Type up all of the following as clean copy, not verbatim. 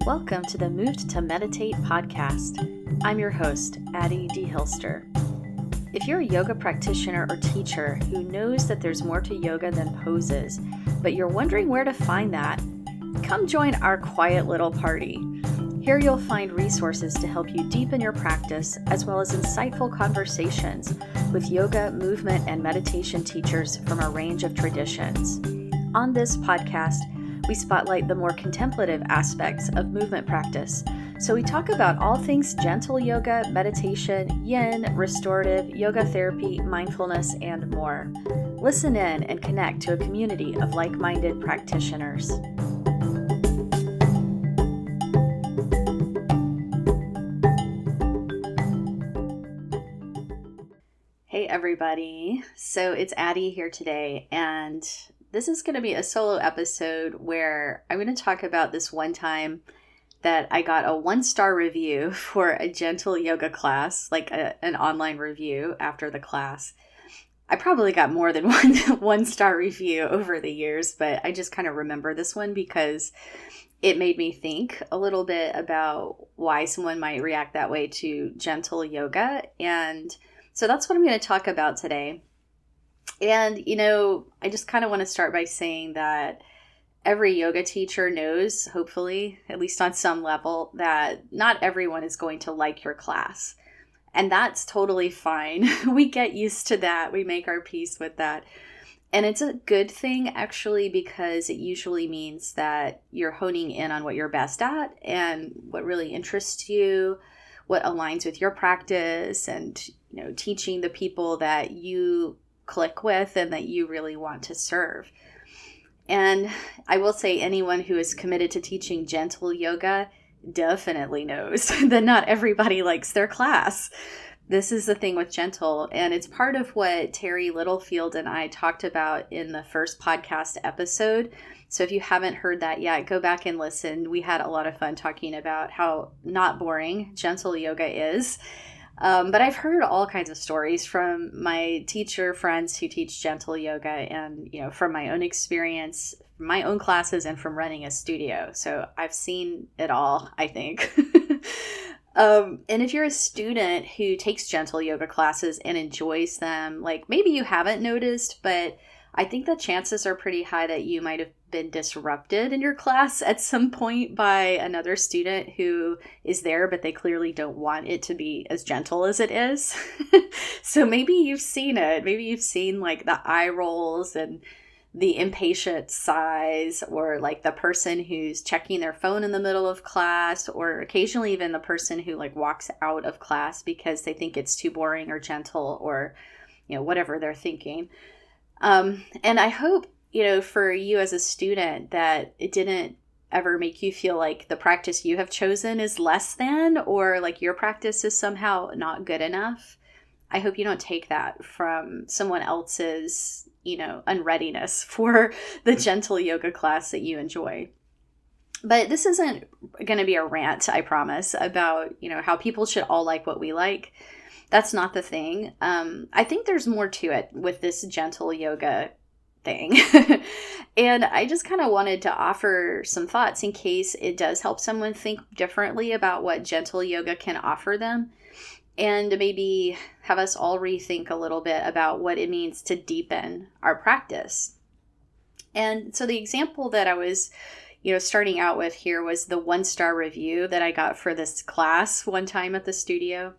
Welcome to the Moved to Meditate podcast. I'm your host, Addie D. Hilster. If you're a yoga practitioner or teacher who knows that there's more to yoga than poses, but you're wondering where to find that, come join our quiet little party. Here you'll find resources to help you deepen your practice, as well as insightful conversations with yoga, movement, and meditation teachers from a range of traditions. On this podcast, we spotlight the more contemplative aspects of movement practice. So we talk about all things gentle yoga, meditation, yin, restorative, yoga therapy, mindfulness, and more. Listen in and connect to a community of like-minded practitioners. Hey everybody. So it's Addie here today, and this is going to be a solo episode where I'm going to talk about this one time that I got a 1-star review for a gentle yoga class, like an online review after the class. I probably got more than one star review over the years, but I just kind of remember this one because it made me think a little bit about why someone might react that way to gentle yoga. And so that's what I'm going to talk about today. And, I just kind of want to start by saying that every yoga teacher knows, hopefully, at least on some level, that not everyone is going to like your class. And that's totally fine. We get used to that. We make our peace with that. And it's a good thing, actually, because it usually means that you're honing in on what you're best at and what really interests you, what aligns with your practice, and, teaching the people that you click with and that you really want to serve. And I will say anyone who is committed to teaching gentle yoga definitely knows that not everybody likes their class. This is the thing with gentle, and it's part of what Terry Littlefield and I talked about in the first podcast episode. So if you haven't heard that yet, go back and listen. We had a lot of fun talking about how not boring gentle yoga is. But I've heard all kinds of stories from my teacher friends who teach gentle yoga and, from my own experience, my own classes, and from running a studio. So I've seen it all, I think. And if you're a student who takes gentle yoga classes and enjoys them, like maybe you haven't noticed, but I think the chances are pretty high that you might have been disrupted in your class at some point by another student who is there, but they clearly don't want it to be as gentle as it is. So maybe you've seen it. Maybe you've seen like the eye rolls and the impatient sighs, or like the person who's checking their phone in the middle of class, or occasionally even the person who like walks out of class because they think it's too boring or gentle, or, whatever they're thinking. And I hope, for you as a student that it didn't ever make you feel like the practice you have chosen is less than, or like your practice is somehow not good enough. I hope you don't take that from someone else's, unreadiness for the gentle yoga class that you enjoy. But this isn't going to be a rant, I promise, about, how people should all like what we like. That's not the thing. I think there's more to it with this gentle yoga thing. And I just kind of wanted to offer some thoughts in case it does help someone think differently about what gentle yoga can offer them, and maybe have us all rethink a little bit about what it means to deepen our practice. And so the example that I was starting out with here was the 1-star review that I got for this class one time at the studio.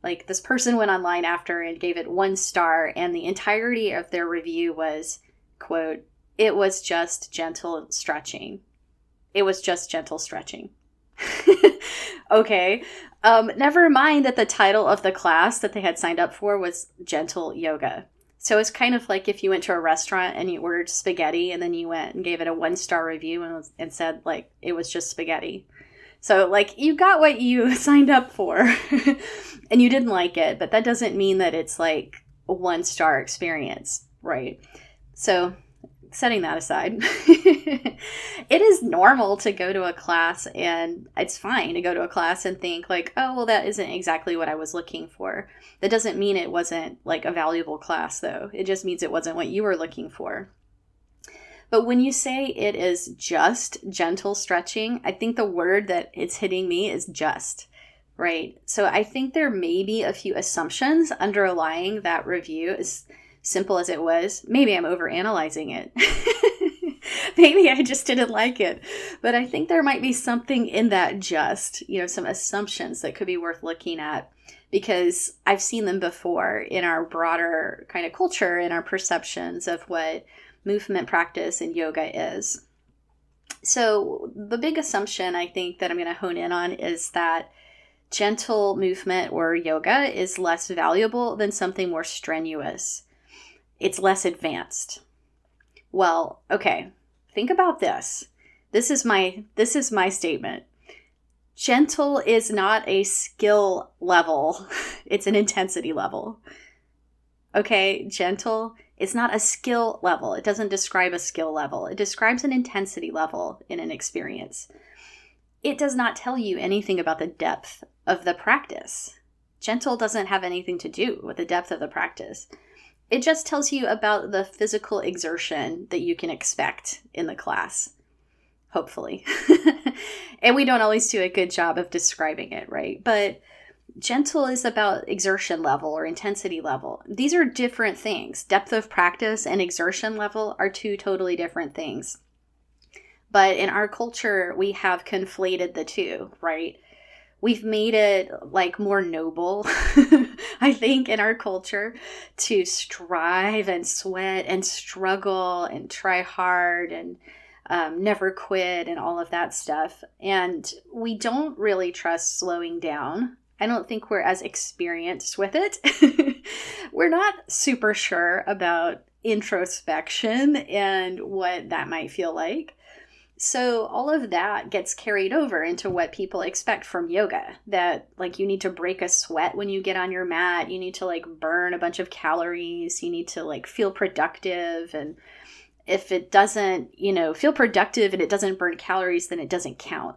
Like, this person went online after and gave it 1 star, and the entirety of their review was, quote, "It was just gentle stretching. It was just gentle stretching." Okay. Never mind that the title of the class that they had signed up for was gentle yoga. So it's kind of like if you went to a restaurant and you ordered spaghetti and then you went and gave it a 1-star review and said, like, it was just spaghetti. So, like, you got what you signed up for and you didn't like it, but that doesn't mean that it's like a 1-star experience, right? So, setting that aside, it is normal to go to a class, and it's fine to go to a class and think like, oh, well, that isn't exactly what I was looking for. That doesn't mean it wasn't like a valuable class, though. It just means it wasn't what you were looking for. But when you say it is just gentle stretching, I think the word that it's hitting me is just, right? So I think there may be a few assumptions underlying that review, as simple as it was. Maybe I'm overanalyzing it. Maybe I just didn't like it. But I think there might be something in that just, some assumptions that could be worth looking at, because I've seen them before in our broader kind of culture and our perceptions of what movement practice and yoga is. So the big assumption I think that I'm going to hone in on is that gentle movement or yoga is less valuable than something more strenuous. It's less advanced. Well, okay, think about this. This is my statement. Gentle is not a skill level. It's an intensity level. Okay, gentle is not a skill level. It doesn't describe a skill level. It describes an intensity level in an experience. It does not tell you anything about the depth of the practice. Gentle doesn't have anything to do with the depth of the practice. It just tells you about the physical exertion that you can expect in the class, hopefully. And we don't always do a good job of describing it, right? But gentle is about exertion level or intensity level. These are different things. Depth of practice and exertion level are two totally different things. But in our culture, we have conflated the two, right? We've made it like more noble, I think, in our culture to strive and sweat and struggle and try hard and never quit and all of that stuff. And we don't really trust slowing down. I don't think we're as experienced with it. We're not super sure about introspection and what that might feel like. So all of that gets carried over into what people expect from yoga, that like you need to break a sweat when you get on your mat. You need to like burn a bunch of calories. You need to like feel productive. And if it doesn't, feel productive and it doesn't burn calories, then it doesn't count.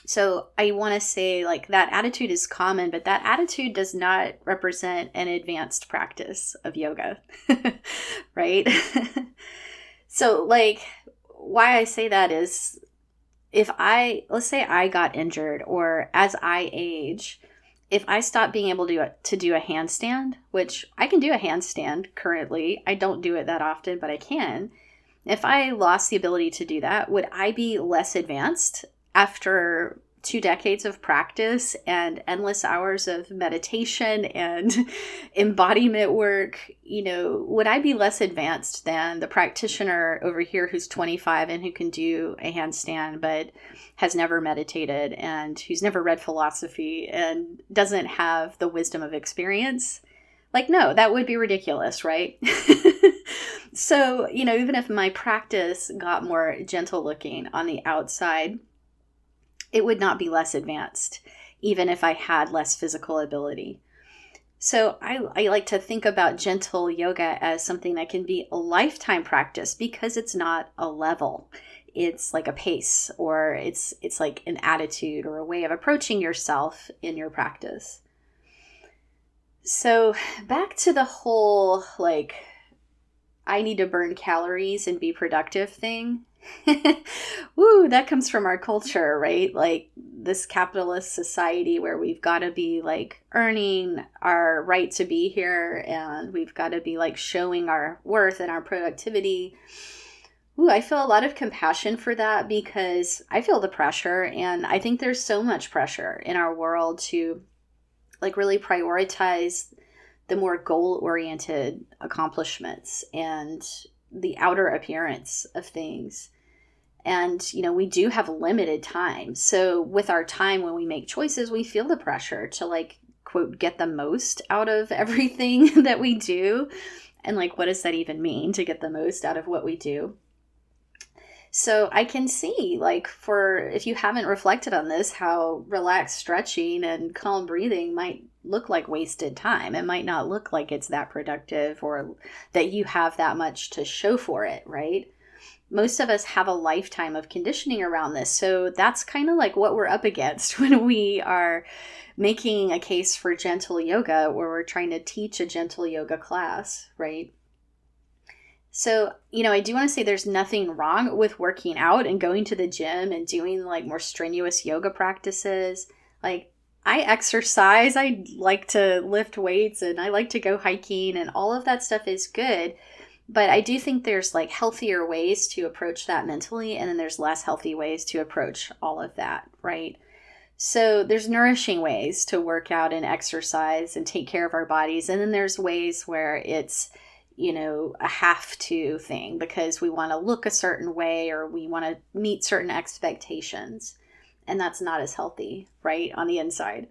So I want to say like that attitude is common, but that attitude does not represent an advanced practice of yoga, right? So like, why I say that is let's say I got injured, or as I age, if I stop being able to do a handstand, which I can do a handstand currently, I don't do it that often, but I can. If I lost the ability to do that, would I be less advanced after 2 decades of practice and endless hours of meditation and embodiment work? Would I be less advanced than the practitioner over here who's 25 and who can do a handstand but has never meditated and who's never read philosophy and doesn't have the wisdom of experience? Like, no, that would be ridiculous, right? So, even if my practice got more gentle looking on the outside, it would not be less advanced, even if I had less physical ability. So I like to think about gentle yoga as something that can be a lifetime practice, because it's not a level. It's like a pace, or it's like an attitude or a way of approaching yourself in your practice. So back to the whole, like, I need to burn calories and be productive thing. Woo, that comes from our culture, right? Like this capitalist society where we've got to be like earning our right to be here, and we've got to be like showing our worth and our productivity. Ooh, I feel a lot of compassion for that, because I feel the pressure, and I think there's so much pressure in our world to like really prioritize the more goal-oriented accomplishments and the outer appearance of things. And, we do have limited time. So with our time, when we make choices, we feel the pressure to like, quote, get the most out of everything that we do. And like, what does that even mean, to get the most out of what we do? So I can see, like, if you haven't reflected on this, how relaxed stretching and calm breathing might look like wasted time. It might not look like it's that productive or that you have that much to show for it, right? Most of us have a lifetime of conditioning around this. So that's kind of like what we're up against when we are making a case for gentle yoga, or we're trying to teach a gentle yoga class, right? So, I do want to say there's nothing wrong with working out and going to the gym and doing like more strenuous yoga practices. Like, I exercise, I like to lift weights, and I like to go hiking, and all of that stuff is good. But I do think there's like healthier ways to approach that mentally, and then there's less healthy ways to approach all of that, right? So there's nourishing ways to work out and exercise and take care of our bodies. And then there's ways where it's, a have to thing because we want to look a certain way or we want to meet certain expectations. And that's not as healthy, right, on the inside.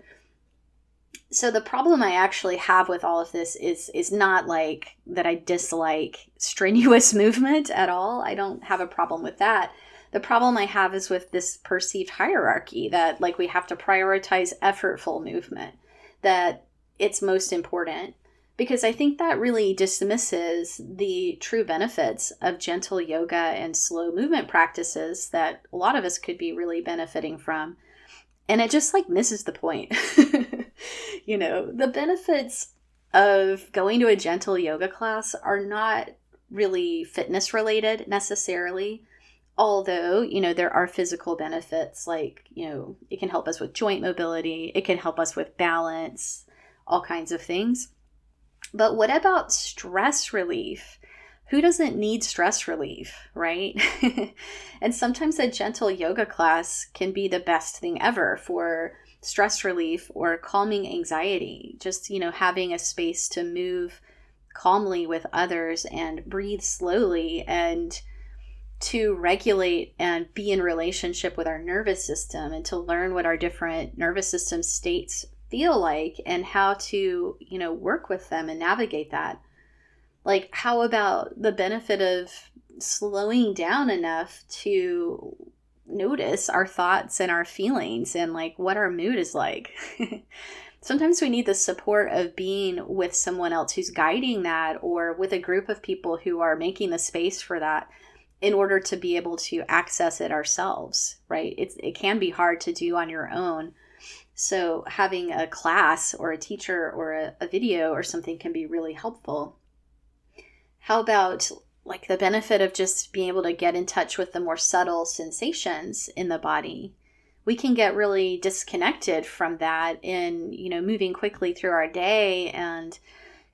So the problem I actually have with all of this is not like that I dislike strenuous movement at all. I don't have a problem with that. The problem I have is with this perceived hierarchy that like we have to prioritize effortful movement, that it's most important, because I think that really dismisses the true benefits of gentle yoga and slow movement practices that a lot of us could be really benefiting from. And it just like misses the point. The benefits of going to a gentle yoga class are not really fitness related necessarily. Although, there are physical benefits like, it can help us with joint mobility. It can help us with balance, all kinds of things. But what about stress relief? Who doesn't need stress relief, right? And sometimes a gentle yoga class can be the best thing ever for stress relief or calming anxiety. Just, having a space to move calmly with others and breathe slowly and to regulate and be in relationship with our nervous system and to learn what our different nervous system states feel like and how to, work with them and navigate that. Like, how about the benefit of slowing down enough to notice our thoughts and our feelings and like what our mood is like? Sometimes we need the support of being with someone else who's guiding that, or with a group of people who are making the space for that in order to be able to access it ourselves, right? It can be hard to do on your own. So having a class or a teacher or a video or something can be really helpful. How about like the benefit of just being able to get in touch with the more subtle sensations in the body? We can get really disconnected from that in, moving quickly through our day and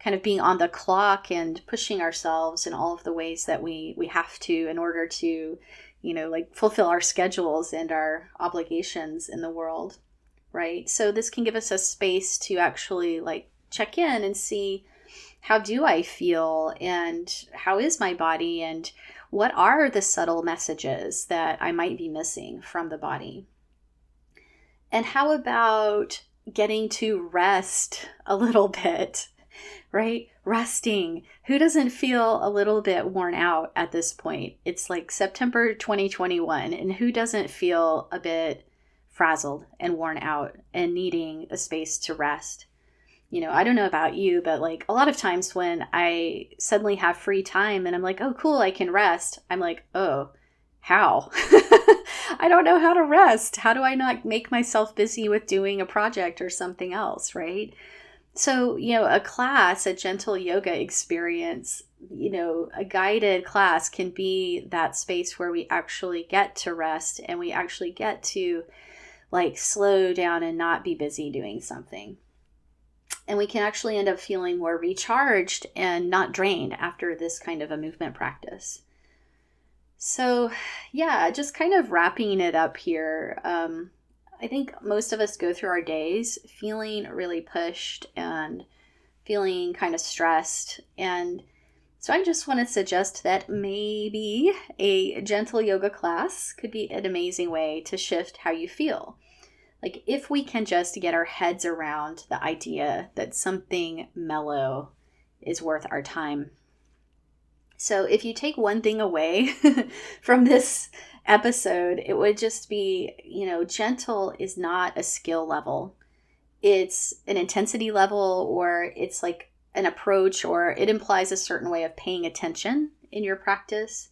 kind of being on the clock and pushing ourselves in all of the ways that we have to in order to, fulfill our schedules and our obligations in the world, right? So this can give us a space to actually like check in and see, how do I feel and how is my body and what are the subtle messages that I might be missing from the body? And how about getting to rest a little bit, right? Resting. Who doesn't feel a little bit worn out at this point? It's like September 2021, and who doesn't feel a bit frazzled and worn out and needing a space to rest? I don't know about you, but like a lot of times when I suddenly have free time and I'm like, oh, cool, I can rest. I'm like, oh, how? I don't know how to rest. How do I not make myself busy with doing a project or something else, right? So, a class, a gentle yoga experience, a guided class can be that space where we actually get to rest and we actually get to like slow down and not be busy doing something. And we can actually end up feeling more recharged and not drained after this kind of a movement practice. So yeah, just kind of wrapping it up here. I think most of us go through our days feeling really pushed and feeling kind of stressed. And so I just want to suggest that maybe a gentle yoga class could be an amazing way to shift how you feel. Like if we can just get our heads around the idea that something mellow is worth our time. So if you take one thing away from this episode, it would just be, gentle is not a skill level. It's an intensity level, or it's like an approach, or it implies a certain way of paying attention in your practice.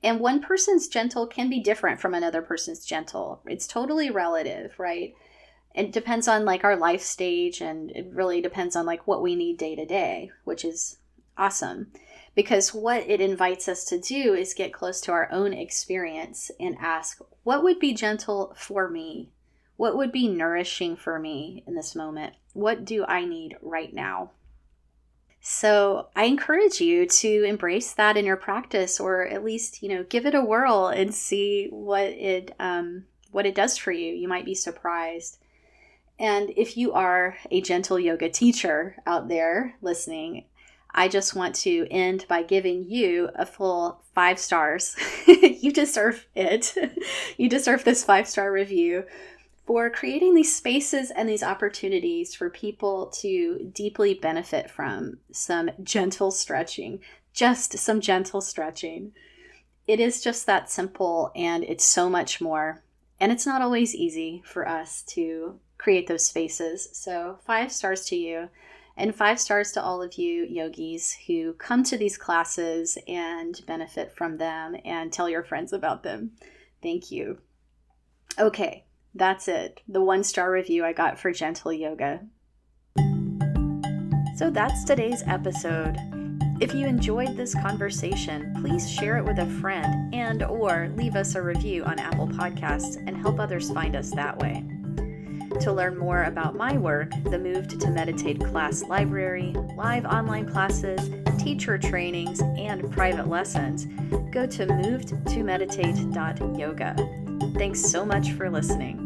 And one person's gentle can be different from another person's gentle. It's totally relative, right? It depends on like our life stage, and it really depends on like what we need day to day, which is awesome. Because what it invites us to do is get close to our own experience and ask, what would be gentle for me? What would be nourishing for me in this moment? What do I need right now? So I encourage you to embrace that in your practice, or at least, give it a whirl and see what it does for you. You might be surprised. And if you are a gentle yoga teacher out there listening, I just want to end by giving you a full 5 stars. You deserve it. You deserve this 5-star review for creating these spaces and these opportunities for people to deeply benefit from some gentle stretching, just some gentle stretching. It is just that simple, and it's so much more. And it's not always easy for us to create those spaces. So 5 stars to you, and 5 stars to all of you yogis who come to these classes and benefit from them and tell your friends about them. Thank you. Okay. That's it. The 1-star review I got for gentle yoga. So that's today's episode. If you enjoyed this conversation, please share it with a friend or leave us a review on Apple Podcasts and help others find us that way. To learn more about my work, the Moved to Meditate class library, live online classes, teacher trainings, and private lessons, go to movedtomeditate.yoga. Thanks so much for listening.